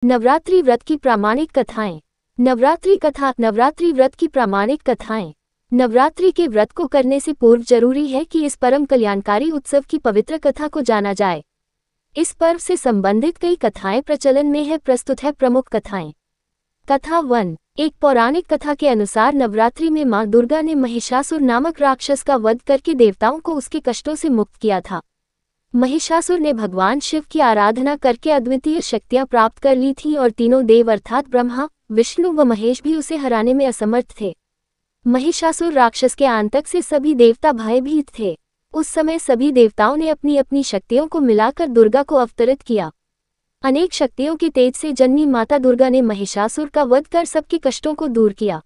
नवरात्रि व्रत की प्रामाणिक कथाएं। नवरात्रि कथा। नवरात्रि व्रत की प्रामाणिक कथाएं। नवरात्रि के व्रत को करने से पूर्व जरूरी है कि इस परम कल्याणकारी उत्सव की पवित्र कथा को जाना जाए। इस पर्व से संबंधित कई कथाएं प्रचलन में है। प्रस्तुत है प्रमुख कथाएं। कथा 1। एक पौराणिक कथा के अनुसार नवरात्रि में मां दुर्गा ने महिषासुर नामक राक्षस का वध करके देवताओं को उसके कष्टों से मुक्त किया था। महिषासुर ने भगवान शिव की आराधना करके अद्वितीय शक्तियां प्राप्त कर ली थीं और तीनों देव अर्थात ब्रह्मा, विष्णु व महेश भी उसे हराने में असमर्थ थे। महिषासुर राक्षस के आतंक से सभी देवता भयभीत थे। उस समय सभी देवताओं ने अपनी अपनी शक्तियों को मिलाकर दुर्गा को अवतरित किया। अनेक शक्तियों के तेज से जन्मी माता दुर्गा ने महिषासुर का वध कर सबके कष्टों को दूर किया।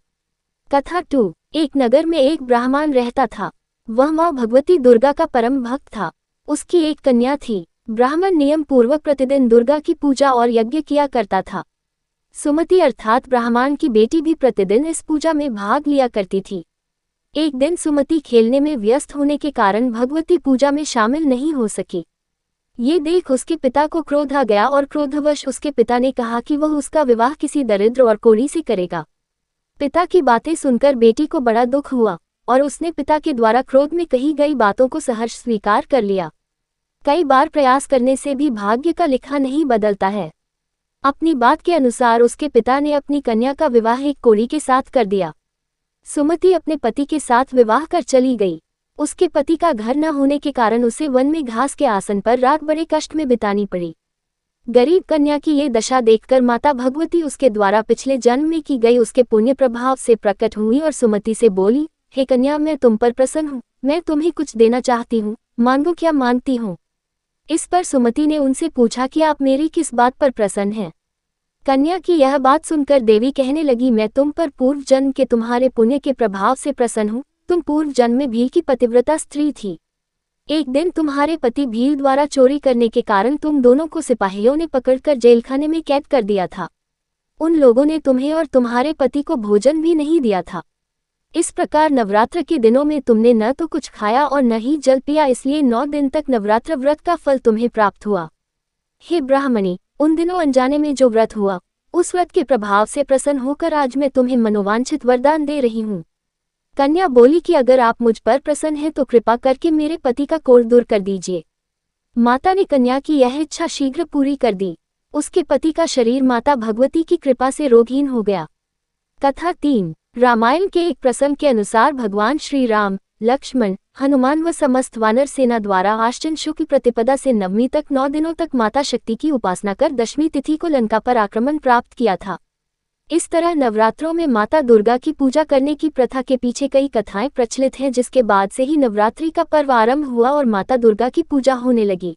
कथा 2। एक नगर में एक ब्राह्मण रहता था। वह मां भगवती दुर्गा का परम भक्त था। उसकी एक कन्या थी। ब्राह्मण नियम पूर्वक प्रतिदिन दुर्गा की पूजा और यज्ञ किया करता था। सुमति अर्थात ब्राह्मण की बेटी भी प्रतिदिन इस पूजा में भाग लिया करती थी। एक दिन सुमति खेलने में व्यस्त होने के कारण भगवती पूजा में शामिल नहीं हो सकी। ये देख उसके पिता को क्रोध आ गया और क्रोधवश उसके पिता ने कहा कि वह उसका विवाह किसी दरिद्र और कोढ़ी से करेगा। पिता की बातें सुनकर बेटी को बड़ा दुख हुआ और उसने पिता के द्वारा क्रोध में कही गई बातों को सहर्ष स्वीकार कर लिया। कई बार प्रयास करने से भी भाग्य का लिखा नहीं बदलता है। अपनी बात के अनुसार उसके पिता ने अपनी कन्या का विवाह एक कोढ़ी के साथ कर दिया। सुमति अपने पति के साथ विवाह कर चली गई। उसके पति का घर न होने के कारण उसे वन में घास के आसन पर रात बड़े कष्ट में बितानी पड़ी। गरीब कन्या की ये दशा देखकर माता भगवती उसके द्वारा पिछले जन्म में की गई उसके पुण्य प्रभाव से प्रकट हुई और सुमति से बोली, हे कन्या, मैं तुम पर प्रसन्न हूँ। मैं तुम्हें कुछ देना चाहती हूँ, मांगो क्या मांगती हूँ। इस पर सुमति ने उनसे पूछा कि आप मेरी किस बात पर प्रसन्न हैं। कन्या की यह बात सुनकर देवी कहने लगी, मैं तुम पर पूर्व जन्म के तुम्हारे पुण्य के प्रभाव से प्रसन्न हूँ। तुम पूर्व जन्म में भील की पतिव्रता स्त्री थी। एक दिन तुम्हारे पति भील द्वारा चोरी करने के कारण तुम दोनों को सिपाहियों ने पकड़कर जेलखाने में कैद कर दिया था। उन लोगों ने तुम्हें और तुम्हारे पति को भोजन भी नहीं दिया था। इस प्रकार नवरात्र के दिनों में तुमने न तो कुछ खाया और न ही जल पिया, इसलिए 9 दिन तक नवरात्र व्रत का फल तुम्हें प्राप्त हुआ। हे ब्राह्मणी, उन दिनों अनजाने में जो व्रत हुआ, उस व्रत के प्रभाव से प्रसन्न होकर आज मैं तुम्हें मनोवांछित वरदान दे रही हूँ। कन्या बोली कि अगर आप मुझ पर प्रसन्न हैं तो कृपा करके मेरे पति का कोढ़ दूर कर दीजिए। माता ने कन्या की यह इच्छा शीघ्र पूरी कर दी। उसके पति का शरीर माता भगवती की कृपा से रोगहीन हो गया। कथा 3। रामायण के एक प्रसंग के अनुसार भगवान श्री राम, लक्ष्मण, हनुमान व समस्त वानर सेना द्वारा आश्विन शुक्ल प्रतिपदा से नवमी तक 9 दिनों तक माता शक्ति की उपासना कर दशमी तिथि को लंका पर आक्रमण प्राप्त किया था। इस तरह नवरात्रों में माता दुर्गा की पूजा करने की प्रथा के पीछे कई कथाएं प्रचलित हैं, जिसके बाद से ही नवरात्रि का पर्व आरंभ हुआ और माता दुर्गा की पूजा होने लगी।